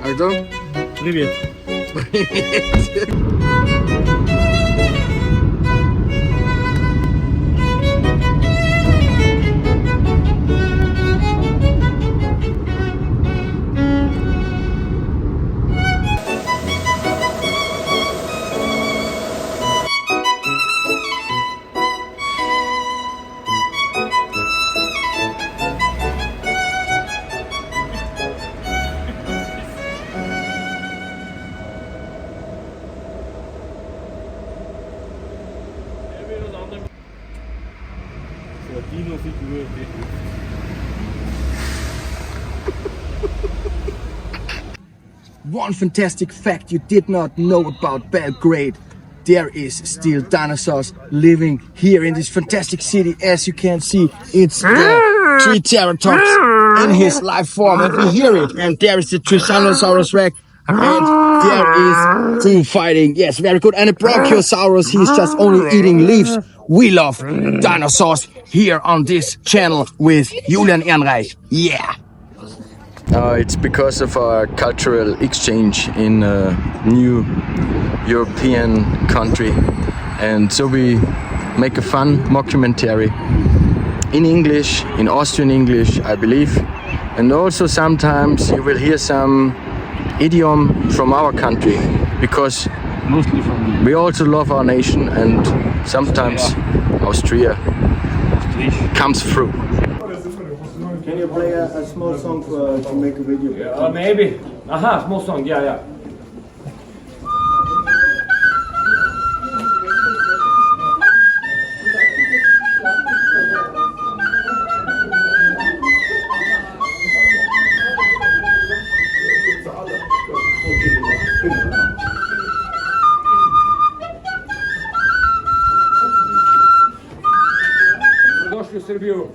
Артем? Привет. One fantastic fact you did not know about Belgrade. There is still dinosaurs living here in this fantastic city. As you can see, it's the Triceratops in his life form, and we hear it. And there is the Tyrannosaurus Rex, and there is true fighting. Yes, very good. And the Brachiosaurus, he's just only eating leaves. We love dinosaurs here on this channel with Julian Ehrenreich. Yeah. It's because of our cultural exchange in a new European country, and so we make a fun mockumentary in English, in Austrian English, I believe, and also sometimes you will hear some idiom from our country, because Mostly from we also love our nation, and sometimes Austria comes through. Can you play a small song to make a video? Maybe. Aha, small song, yeah. Došli u Srbiju.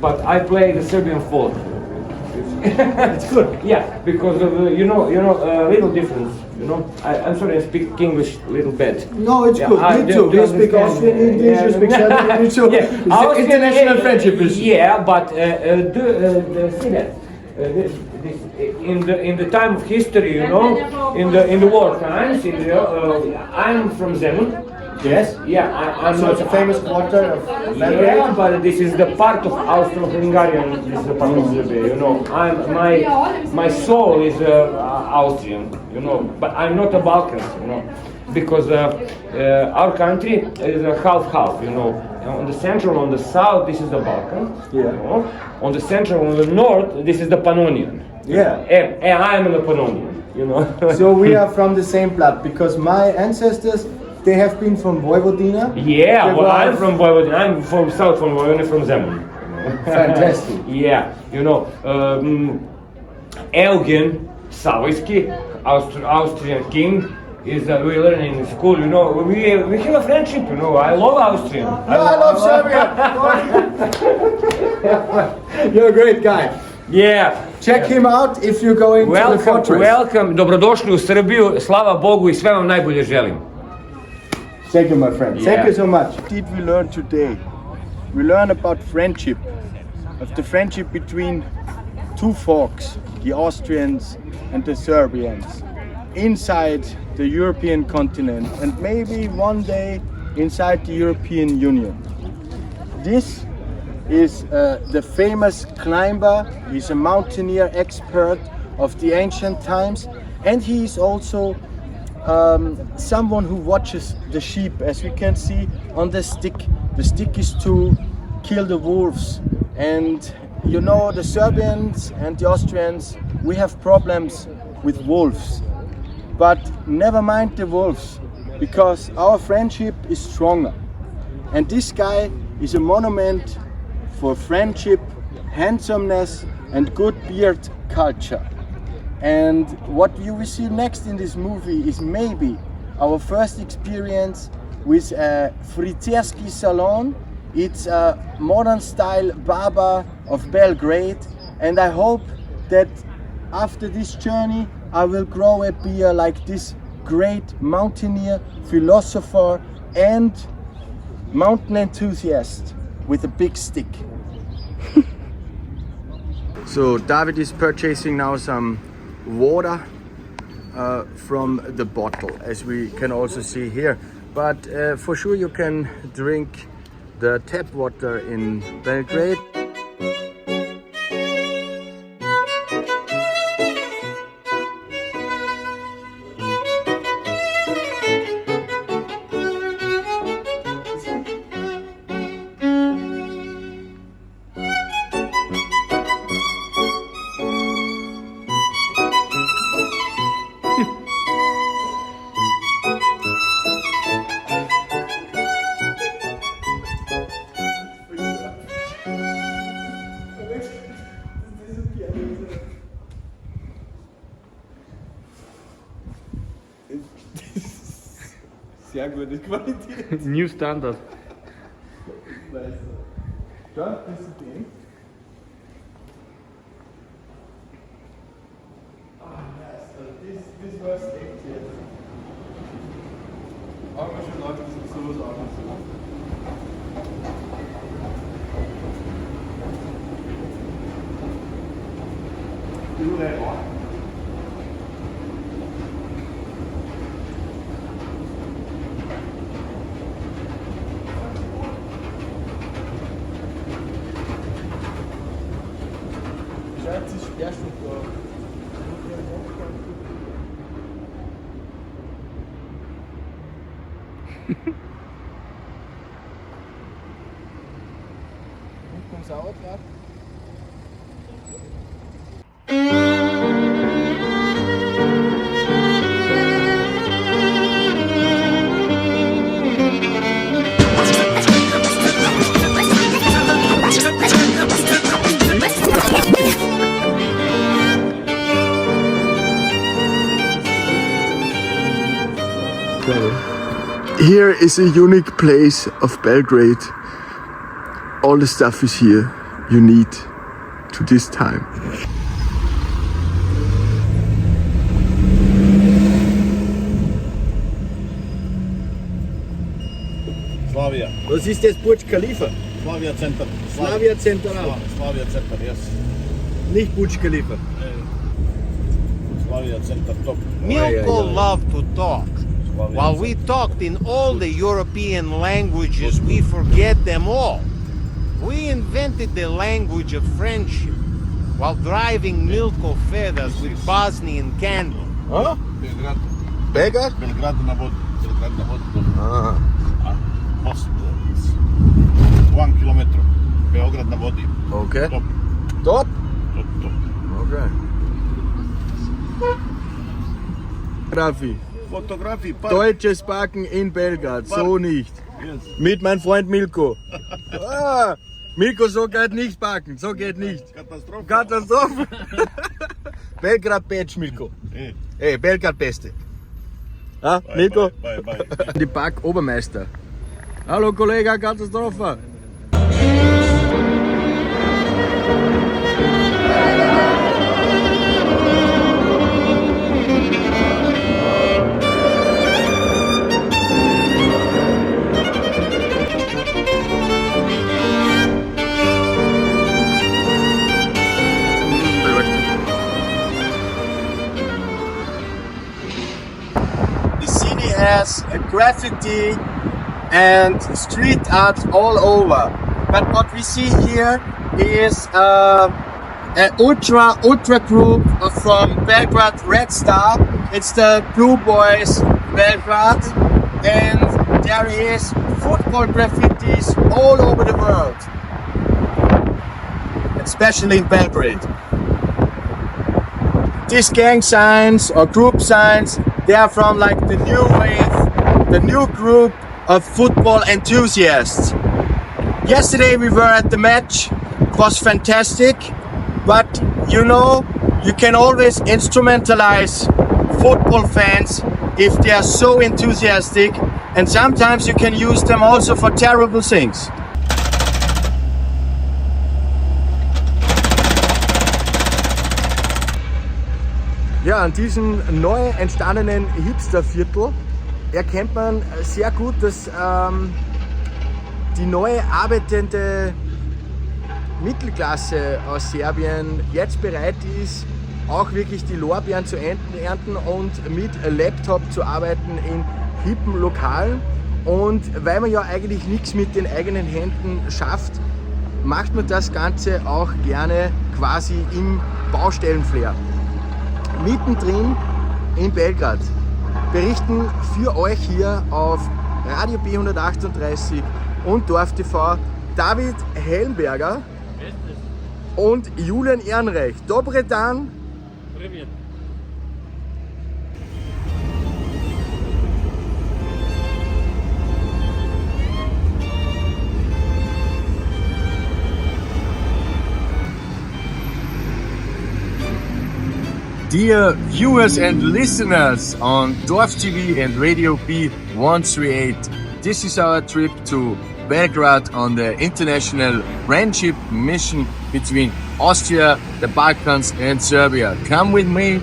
But I play the Serbian folk. It's good. Yeah, because of little difference. I'm sorry, I speak English a little bit. No, it's Yeah, good. Me too. do You speak understand? Austrian English, you speak Serbian English, so Yeah, it's Austrian, international friendship issue. Yeah, but see that. In the time of history, in the war times, I'm from Zemun. Yes? Yeah, I'm So it's a famous quarter of Belgrade? Yeah, but this is the part of Austro-Hungarian. This is the part of Serbia. My soul is Austrian. But I'm not a Balkan. Because our country is a half-half. On the central, on the south, this is the Balkan. Yeah. On the central, on the north, this is the Pannonian. Yeah. And I am a Pannonian. So we are from the same blood, because my ancestors, they have been from Vojvodina. Yeah, They well, were- I'm from Vojvodina. I'm from south from Vojvodina, from Zemun. Fantastic. Yeah, Eugen Savojski, Austrian king, we learn in school. We have a friendship. I love Austrian. No, I love Serbia. You're a great guy. Yeah. Check him out if you're going to the Welcome, fortress. welcome. Dobrodošli u Srbiju. Slava Bogu i sve vam najbolje želim. Thank you, my friend. Yeah. Thank you so much. What did we learn today? We learn about friendship, of the friendship between two folks, the Austrians and the Serbians, inside the European continent, and maybe one day inside the European Union. This is the famous climber. He's a mountaineer expert of the ancient times, and he is also someone who watches the sheep, as we can see on the stick. The stick is to kill the wolves, and the Serbians and the Austrians, we have problems with wolves, but never mind the wolves, because our friendship is stronger. And this guy is a monument for friendship, handsomeness, and good beard culture. And what you will see next in this movie is maybe our first experience with a Friterski salon. It's a modern style barber of Belgrade, and I hope that after this journey I will grow a beard like this great mountaineer, philosopher and mountain enthusiast with a big stick. So David is purchasing now some water from the bottle, as we can also see here. But for sure you can drink the tap water in Belgrade. Sehr gute Qualität. New standard. John, bist du den? Das war's echt jetzt. Aber schon läuft das sowas auch nicht so. Schaut sich Sperrstück durch. Und beim Sauerkraut? Here is a unique place of Belgrade. All the stuff is here you need to this time. Slavia. Was ist das Burj Khalifa? Slavia Center. Slavia Central. Slavia Center, yes. Nicht Burj Khalifa. Slavia Center top. Milko loved to talk. Slavia While we talked in all the European languages, we forget them all. We invented the language of friendship while driving Milko fed us with Bosnian candle. Huh? Belgrad. Belgrad? Belgrad na vodi. Belgrad na vodi. Ah. Most 1 kilometer. Beograd na vodi. Okay. Top. Top? Top, top. Okay. Rafi, Fotografie, park. deutsches Parken in Belgrad, so nicht. Yes. Mit meinem Freund Milko. Ah, Milko, so geht nicht parken, so geht nicht. Katastrophe. Katastrophe. Belgrad Patch, Milko. Hey, Ey, Belgrad Beste. Ah, Milko? bye, bye, bye. Die Parkobermeister. Hallo Kollege, Katastrophe. The city has a graffiti and street art all over. But what we see here is an ultra group from Belgrade Red Star. It's the Blue Boys Belgrade, and there is football graffitis all over the world, especially in Belgrade. These gang signs or group signs, they are from like the new wave, the new group of football enthusiasts. Yesterday we were at the match, it was fantastic. But you know, you can always instrumentalize football fans if they are so enthusiastic, and sometimes you can use them also for terrible things. Ja, an diesem neu entstandenen Hipsterviertel erkennt man sehr gut, dass die neue arbeitende Mittelklasse aus Serbien jetzt bereit ist, auch wirklich die Lorbeeren zu ernten und mit Laptop zu arbeiten in hippen Lokalen. Und weil man ja eigentlich nichts mit den eigenen Händen schafft, macht man das Ganze auch gerne quasi im Baustellenflair. Mittendrin in Belgrad berichten für euch hier auf Radio B138 und Dorf TV David Helmberger und Julian Ehrenreich. Dobre dan. Привет. Dear viewers and listeners on Dorf TV and Radio B138, this is our trip to Belgrade on the international friendship mission between Austria, the Balkans and Serbia. Come with me.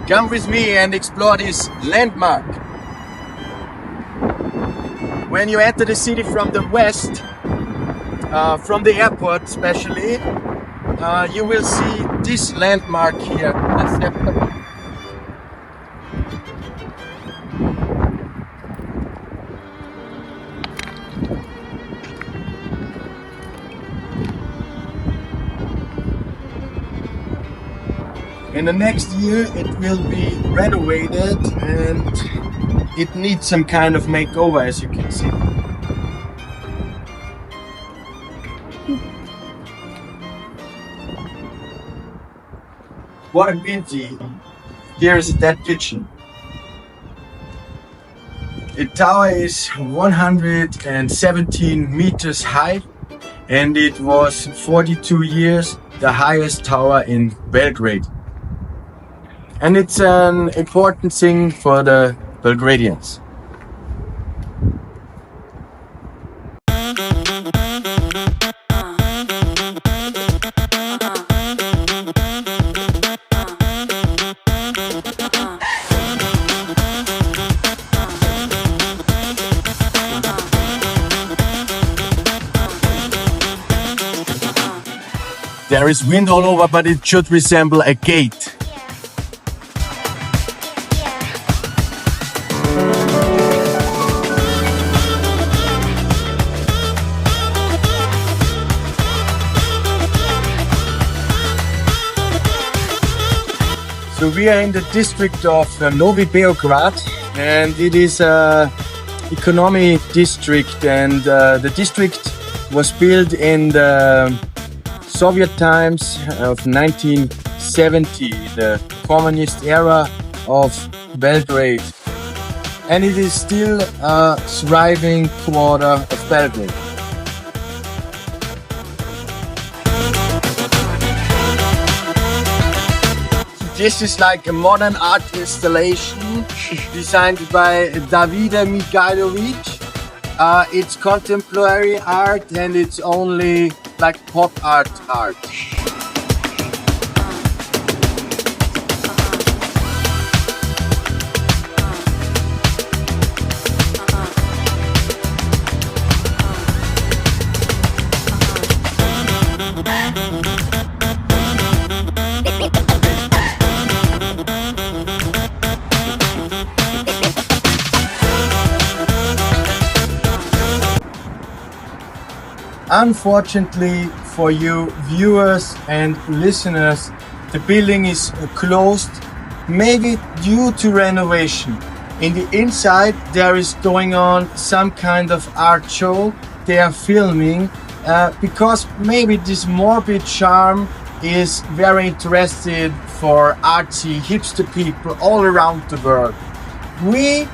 Come with me and explore this landmark. When you enter the city from the west, from the airport especially, you will see this landmark here. In the next year it will be renovated and it needs some kind of makeover, as you can see. What a beauty! Here is that kitchen. The tower is 117 meters high and it was 42 years the highest tower in Belgrade. And it's an important thing for the Belgradians. There is wind all over, but it should resemble a gate. So we are in the district of Novi Beograd, and it is an economic district, and the district was built in the Soviet times of 1970, the communist era of Belgrade, and it is still a thriving quarter of Belgrade. This is like a modern art installation designed by Davide Mihajlovic. It's contemporary art and it's only like pop art. Unfortunately for you viewers and listeners, the building is closed, maybe due to renovation. In the inside there is going on some kind of art show. They are filming because maybe this morbid charm is very interested for artsy hipster people all around the world. We,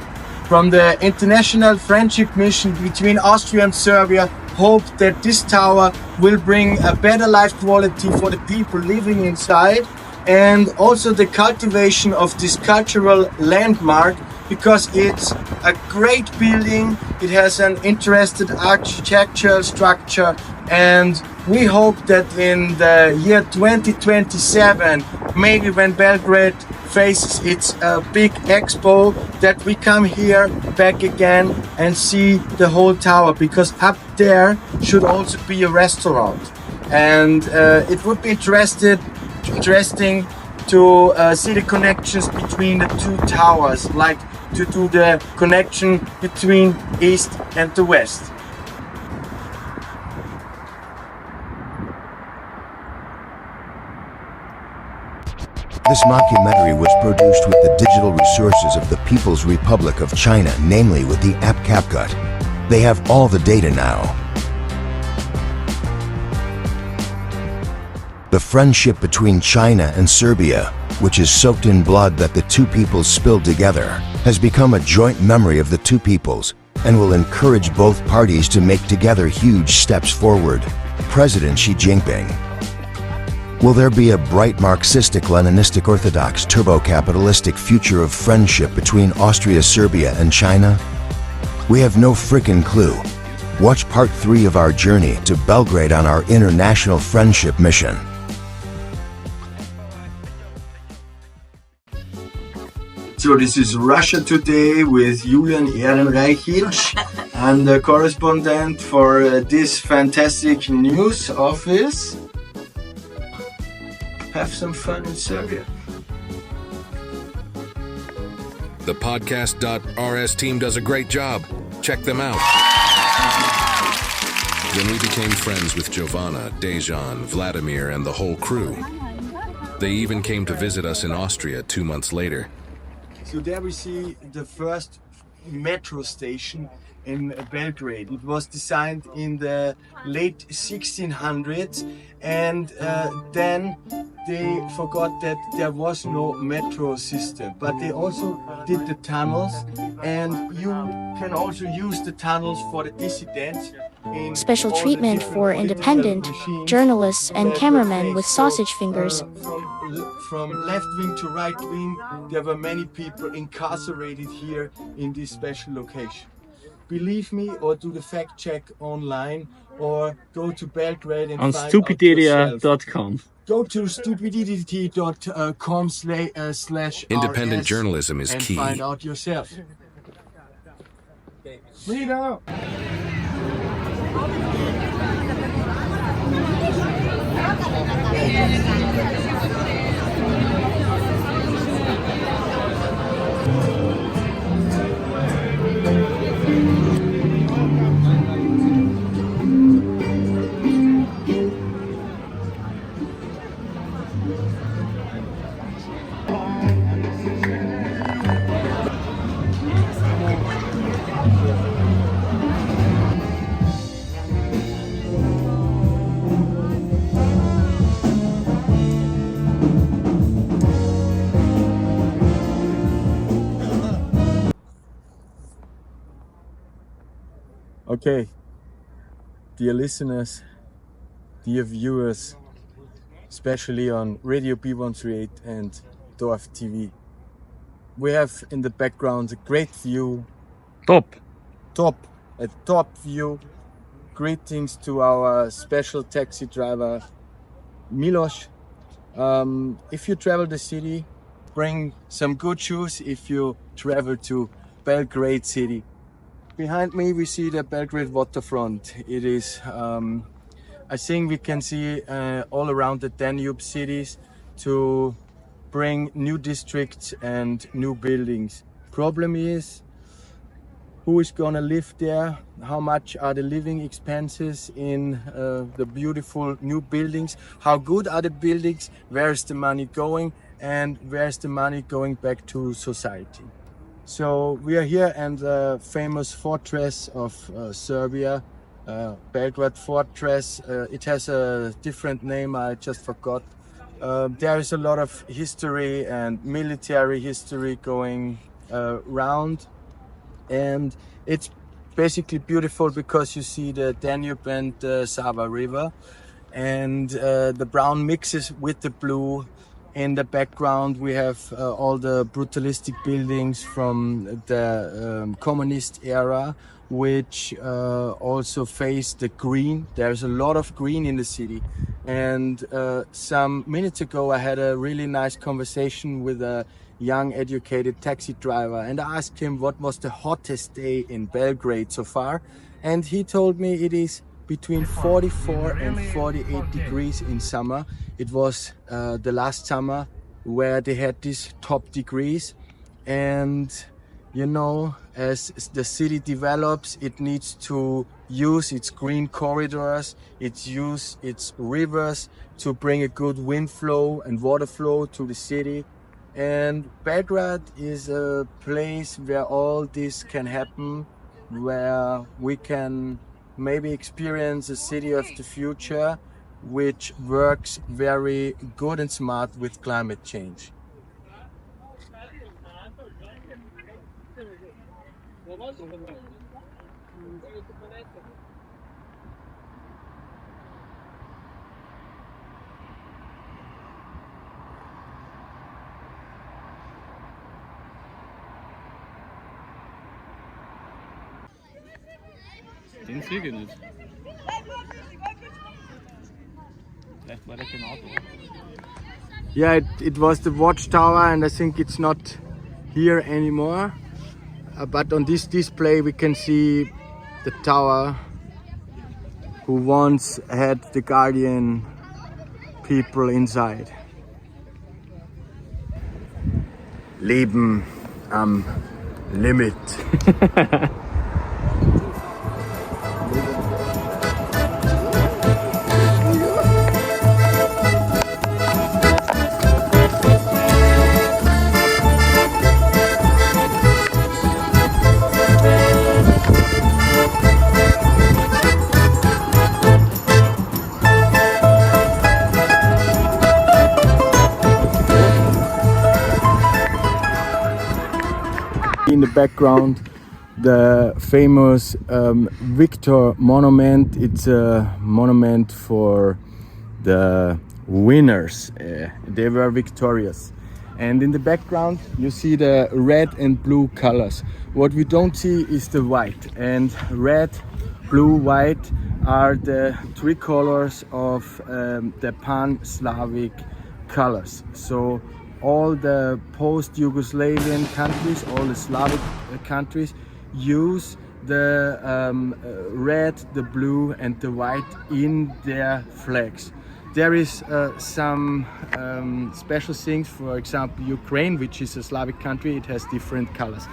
from the International Friendship Mission between Austria and Serbia, hope that this tower will bring a better life quality for the people living inside, and also the cultivation of this cultural landmark, because it's a great building, it has an interesting architectural structure, and we hope that in the year 2027, maybe when Belgrade faces its big expo, that we come here back again and see the whole tower, because up there should also be a restaurant. And it would be interesting to see the connections between the two towers, like to do the connection between east and the west. This mockumentary was produced with the digital resources of the People's Republic of China, namely with the app CapCut. They have all the data now. The friendship between China and Serbia, which is soaked in blood that the two peoples spilled together, has become a joint memory of the two peoples and will encourage both parties to make together huge steps forward. President Xi Jinping. Will there be a bright Marxistic-Leninistic Orthodox turbo-capitalistic future of friendship between Austria, Serbia, and China? We have no frickin' clue. Watch part 3 of our journey to Belgrade on our international friendship mission. So this is Russia Today with Julian Ehrenreich. I'm the correspondent for this fantastic news office. Have some fun in Serbia. The podcast.rs team does a great job. Check them out. When we became friends with Giovanna, Dejan, Vladimir, and the whole crew, they even came to visit us in Austria 2 months later. So there we see the first metro station in Belgrade. It was designed in the late 1600s, and then they forgot that there was no metro system, but they also did the tunnels, and you can also use the tunnels for the dissidents. Special treatment for independent journalists and cameramen with sausage fingers. From left wing to right wing, there were many people incarcerated here in this special location. Believe me, or do the fact check online, or go to Belgrade and on find stupideria.com. Go to stupidity.com/rs Independent journalism is and key. find out yourself. Read out. Okay, dear listeners, dear viewers, especially on Radio B138 and Dorf TV, we have in the background a great view. A top view. Greetings to our special taxi driver, Milos. If you travel the city, bring some good shoes if you travel to Belgrade city. Behind me we see the Belgrade waterfront. It is, I think we can see all around the Danube cities to bring new districts and new buildings. Problem is, who is gonna live there? How much are the living expenses in the beautiful new buildings? How good are the buildings? Where is the money going? And where is the money going back to society? So we are here in the famous fortress of Serbia, Belgrade Fortress. It has a different name, I just forgot. There is a lot of history and military history going around, and it's basically beautiful because you see the Danube and the Sava River, and the brown mixes with the blue. In the background we have all the brutalistic buildings from the communist era, which also face the green. There's a lot of green in the city, and some minutes ago I had a really nice conversation with a young educated taxi driver, and I asked him what was the hottest day in Belgrade so far, and he told me it is between 44 and 48 degrees in summer. It was the last summer where they had these top degrees, and you know, as the city develops, it needs to use its green corridors, use its rivers to bring a good wind flow and water flow to the city. And Belgrade is a place where all this can happen, where we can maybe experience a city of the future which works very good and smart with climate change. Den sehe ich nicht. Vielleicht war der kein Auto. Yeah, it was the watchtower, and I think it's not here anymore. But on this display we can see the tower who once had the Guardian people inside. Leben am Limit. In the background, the famous Victor Monument. It's a monument for the winners. They were victorious. And in the background, you see the red and blue colors. What we don't see is the white. And red, blue, white are the three colors of the pan-Slavic colors. So all the post-Yugoslavian countries, all the Slavic countries use the red, the blue and the white in their flags. There is some special things, for example Ukraine, which is a Slavic country, it has different colors.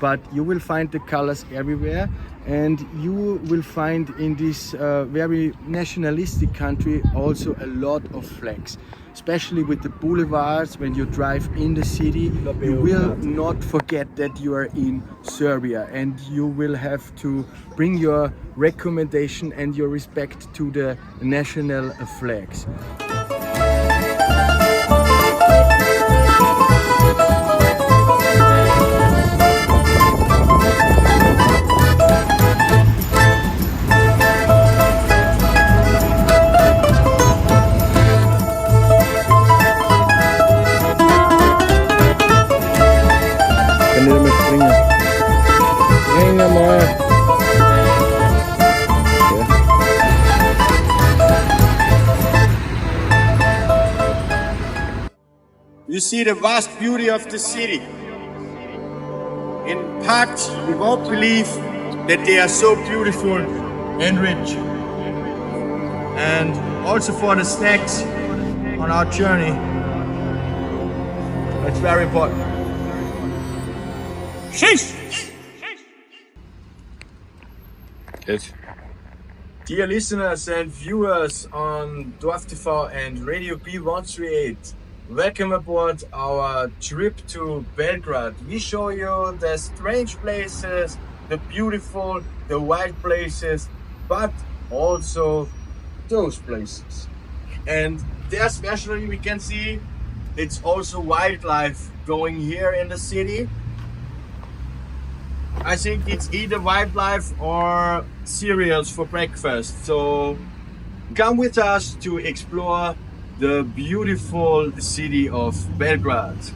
But you will find the colors everywhere, and you will find in this very nationalistic country also a lot of flags. Especially with the boulevards, when you drive in the city, you will not forget that you are in Serbia, and you will have to bring your recommendation and your respect to the national flags. You see the vast beauty of the city. In parks, you won't believe that they are so beautiful and rich. And also for the snacks on our journey, it's very important. Sheesh! Yes. Dear listeners and viewers on Dorf TV and Radio B138, welcome aboard our trip to Belgrade. We show you the strange places, the beautiful, the wild places, but also those places. And there especially we can see it's also wildlife going here in the city. I think it's either wildlife or cereals for breakfast. So come with us to explore the beautiful city of Belgrade.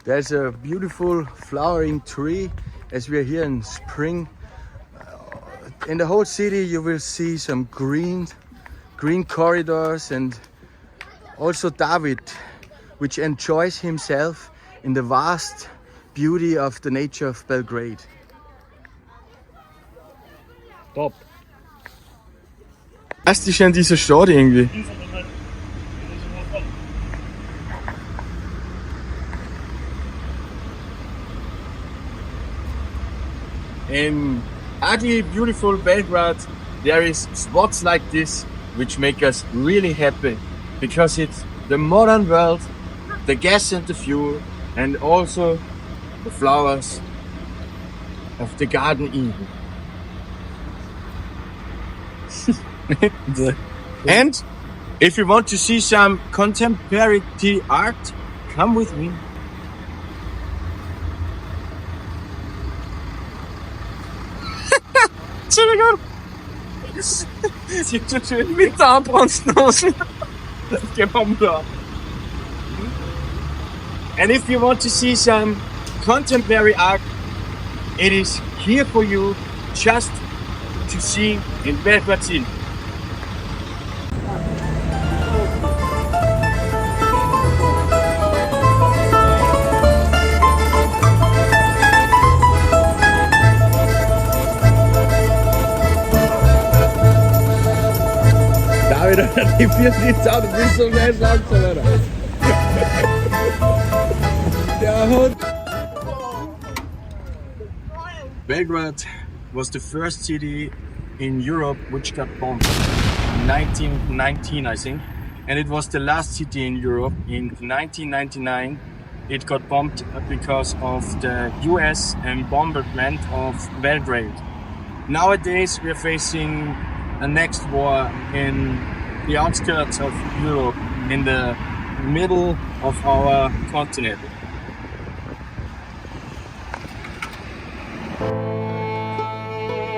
There's a beautiful flowering tree as we are here in spring. In the whole city you will see some green corridors, and also David, which enjoys himself in the vast beauty of the nature of Belgrade. Top. Was ist denn diese Stadt irgendwie? In ugly, beautiful Belgrade, there is spots like this which make us really happy, because it's the modern world, the gas and the fuel, and also the flowers of the Garden Eden. And if you want to see some contemporary art, come with me. Entschuldigung. Sieht so schön mit Zahnbronzen aus. And if you want to see some contemporary art, it is here for you, just to see in Belgrade City. Die 40 Zahn, du bist so schnell langsam, Alter. Der Hund. Belgrade was the first city in Europe which got bombed in 1919, I think. And it was the last city in Europe. In 1999, it got bombed because of the US bombardment of Belgrade. Nowadays, we're facing a next war in the outskirts of Europe, in the middle of our continent.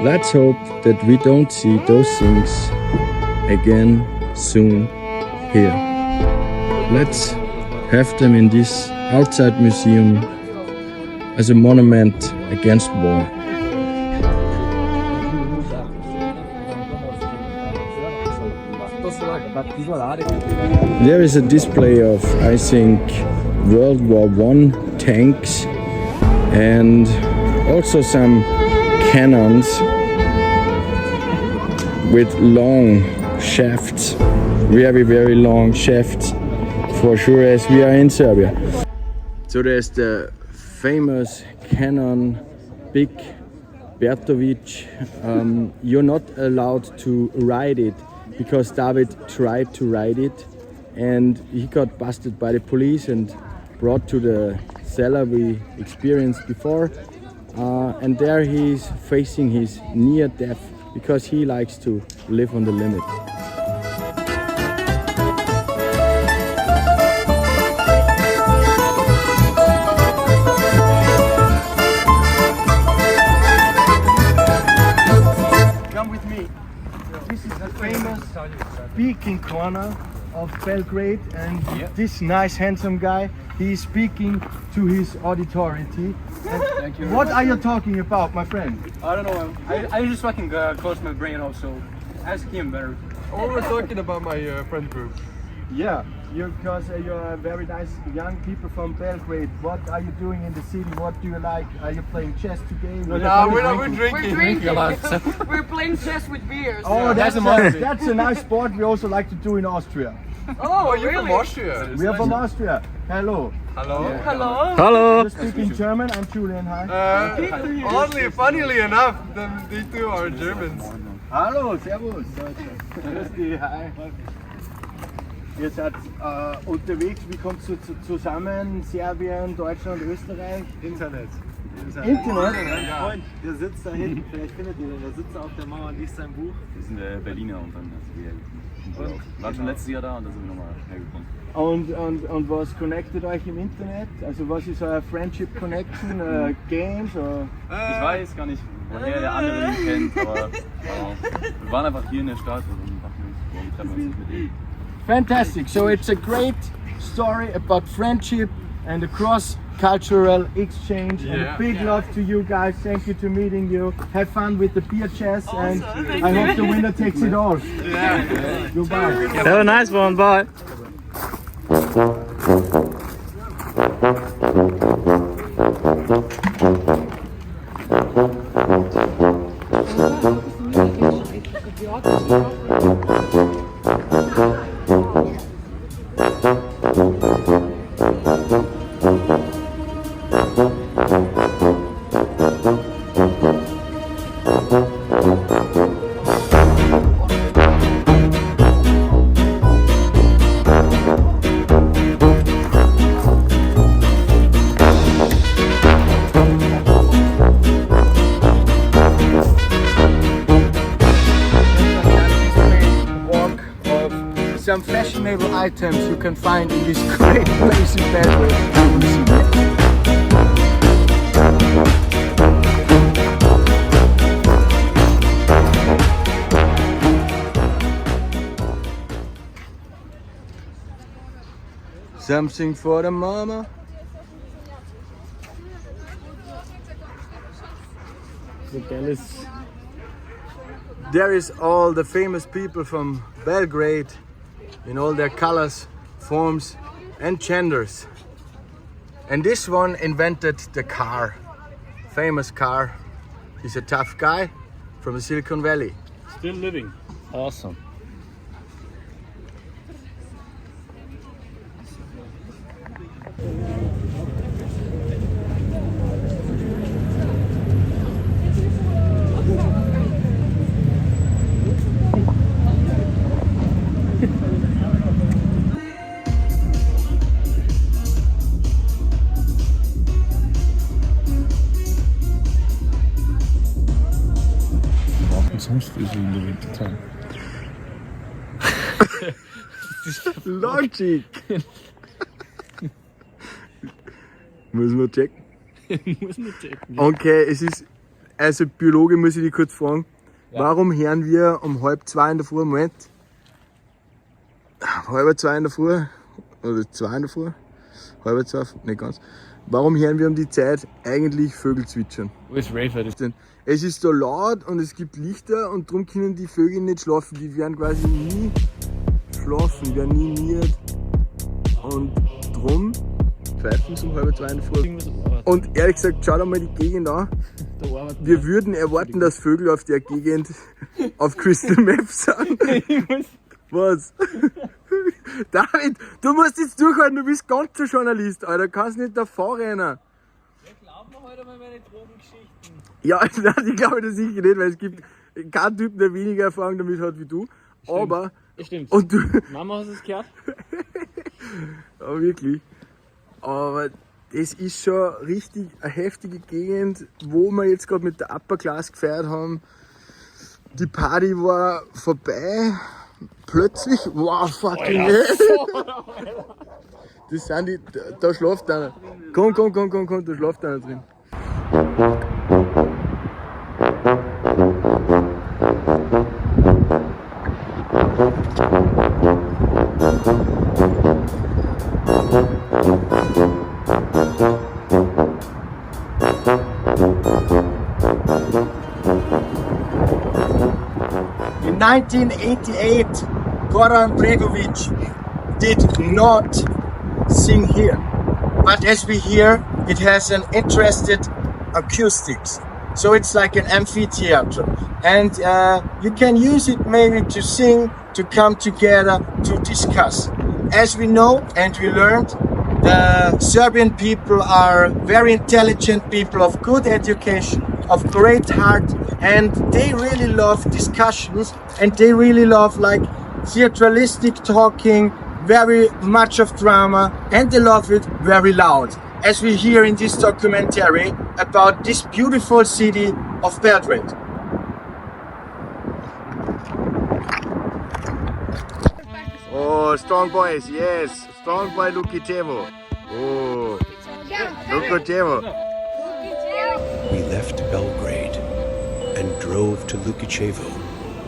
Let's hope that we don't see those things again soon here. Let's have them in this outside museum as a monument against war. There is a display of, I think, World War I tanks and also some cannons with long shafts, very, very long shafts, for sure, as we are in Serbia. So there's the famous cannon, big Bertovic. You're not allowed to ride it, because David tried to ride it and he got busted by the police and brought to the cellar we experienced before. And there he's facing his near death because he likes to live on the limit. Come with me. This is the famous speaking corner of Belgrade, and this nice handsome guy, he is speaking to his auditority. Thank you. What are you talking about, my friend? I don't know. I just fucking close my brain off, so ask him better. Oh, we're talking about my friend group. Yeah, because you're very nice young people from Belgrade. What are you doing in the city? What do you like? Are you playing chess today? No, we're drinking. We're playing chess with beers. Oh, That's that's a nice sport we also like to do in Austria. Oh, You're from really? Austria. We are from Austria. Hello. Hello. Hello. Hallo! You speak in German. I'm Julian. Hi. Oddly, funnily enough, they two are Germans. Hallo, servus. Grüß dich, hi. Ihr seid unterwegs, wie kommt es zusammen? Serbien, Deutschland, Österreich? Internet. Internet? Mein Freund, der sitzt da hinten, vielleicht findet ihr den, der sitzt da auf der Mauer und liest sein Buch. Wir sind Berliner und dann wir waren schon letztes Jahr da und dann sind wir nochmal hergekommen. Und was connectet euch im Internet? Also was ist euer Friendship Connection? Games? Oder? Ich weiß gar nicht, woher der andere ihn kennt, aber wir waren einfach hier in der Stadt und dachten uns, warum treffen wir uns nicht mit ihm? Fantastic. So it's a great story about friendship and a cross-cultural exchange. And a big love to you guys. Thank you to meeting you. Have fun with the beer chess, and I hope the winner takes it all. Goodbye. Have a nice one, bye! Some fashionable items you can find in this great place in Belgrade. Something for the mama. There is all the famous people from Belgrade in all their colors, forms and genders. And this one invented the car, famous car. He's a tough guy from the Silicon Valley. Still living. Awesome. Sonst ist in der Winterzeit. Logic! Muss man checken. Okay, es ist, also Biologe muss ich dich kurz fragen, warum hören wir um 1:30 in der Früh, Moment, 1:30 in der Früh, oder 2 in der Früh, 1:30, nicht ganz, warum hören wir um die Zeit eigentlich Vögel zwitschern? Wo ist Rafer? Es ist so laut und es gibt Lichter und darum können die Vögel nicht schlafen. Die werden quasi nie schlafen, werden nie miert. Und drum pfeifen sie um 1:30 in der Früh. Und ehrlich gesagt, schau dir mal die Gegend an. Wir würden erwarten, dass Vögel auf der Gegend auf Crystal Maps sind. Was? David, du musst jetzt durchhalten, du bist ganzer Journalist, Alter. Du kannst nicht davor rennen. Wir glauben noch heute mal meine Drogengeschichten. Ja, nein, ich glaube das sicher nicht, weil es gibt keinen Typen, der weniger Erfahrung damit hat wie du. Stimmt. Aber. Stimmt. Und du. Mama, hast du es gehört? Aber wirklich. Aber das ist schon richtig eine heftige Gegend, wo wir jetzt gerade mit der Upper Class gefeiert haben. Die Party war vorbei. Plötzlich. Wow, fucking hell. Das sind die. Da schläft einer. Komm, da schläft einer drin. In 1988, Goran Bregovic did not sing here. But as we hear, it has an interested acoustics. So it's like an amphitheater. And you can use it maybe to sing, to come together, to discuss. As we know and we learned, the Serbian people are very intelligent people of good education, of great heart, and they really love discussions, and they really love like theatralistic talking, very much of drama, and they love it very loud, as we hear in this documentary about this beautiful city of Belgrade. Oh, strong boys, yes. Strong boy Lukicevo. Oh, Lukicevo. We left Belgrade and drove to Lukicevo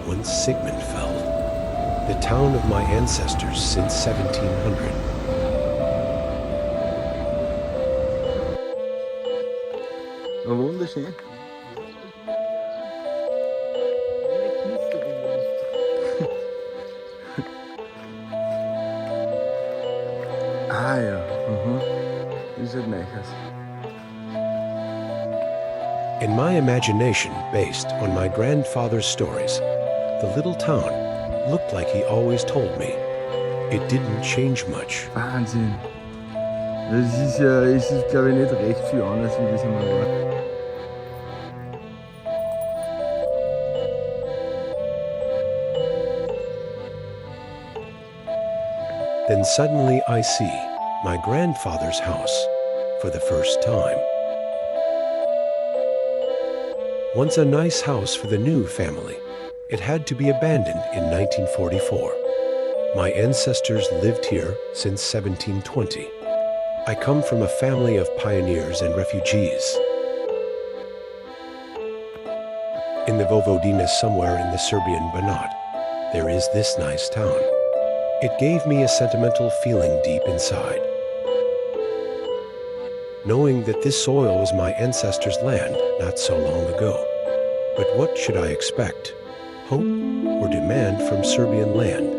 once Sigmund fell, the town of my ancestors since 1700. Oh, wunderschön. Ah ja, is het nice. In my imagination, based on my grandfather's stories, the little town looked like he always told me. It didn't change much. Wahnsinn. Das ist ja, es ist glaube ich nicht recht viel anders, wie das einmal war. Then suddenly I see my grandfather's house for the first time. Once a nice house for the new family, it had to be abandoned in 1944. My ancestors lived here since 1720. I come from a family of pioneers and refugees. In the Vojvodina, somewhere in the Serbian Banat, there is this nice town. It gave me a sentimental feeling deep inside, knowing that this soil was my ancestors' land not so long ago. But what should I expect? Hope or demand from Serbian land,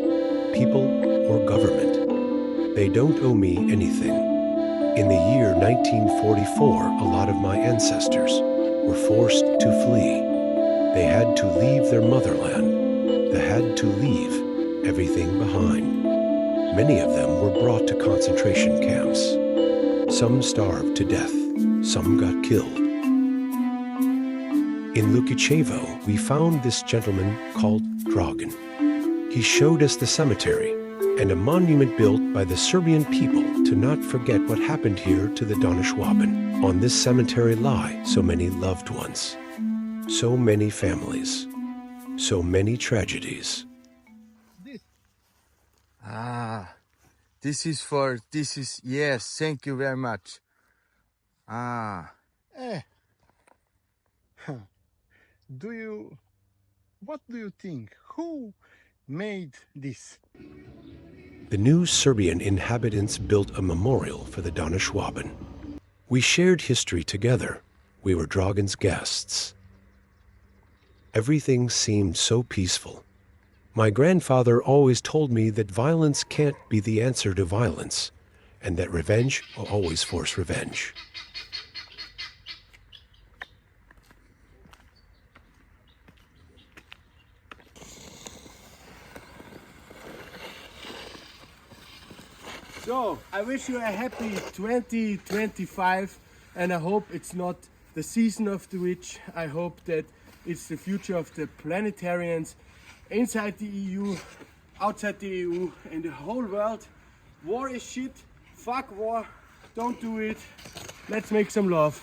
people or government? They don't owe me anything. In the year 1944, a lot of my ancestors were forced to flee. They had to leave their motherland. They had to leave everything behind. Many of them were brought to concentration camps. Some starved to death, some got killed. In Lukicevo, we found this gentleman called Dragan. He showed us the cemetery and a monument built by the Serbian people to not forget what happened here to the Donešwaben. On this cemetery lie so many loved ones, so many families, so many tragedies. Ah, this is, yes, thank you very much. Ah. What do you think? Who made this? The new Serbian inhabitants built a memorial for the Donešwaben. We shared history together. We were Dragan's guests. Everything seemed so peaceful. My grandfather always told me that violence can't be the answer to violence, and that revenge will always force revenge. So, I wish you a happy 2025, and I hope it's not the season of the witch. I hope that it's the future of the planetarians inside the EU, outside the EU, in the whole world. War is shit. Fuck war. Don't do it. Let's make some love.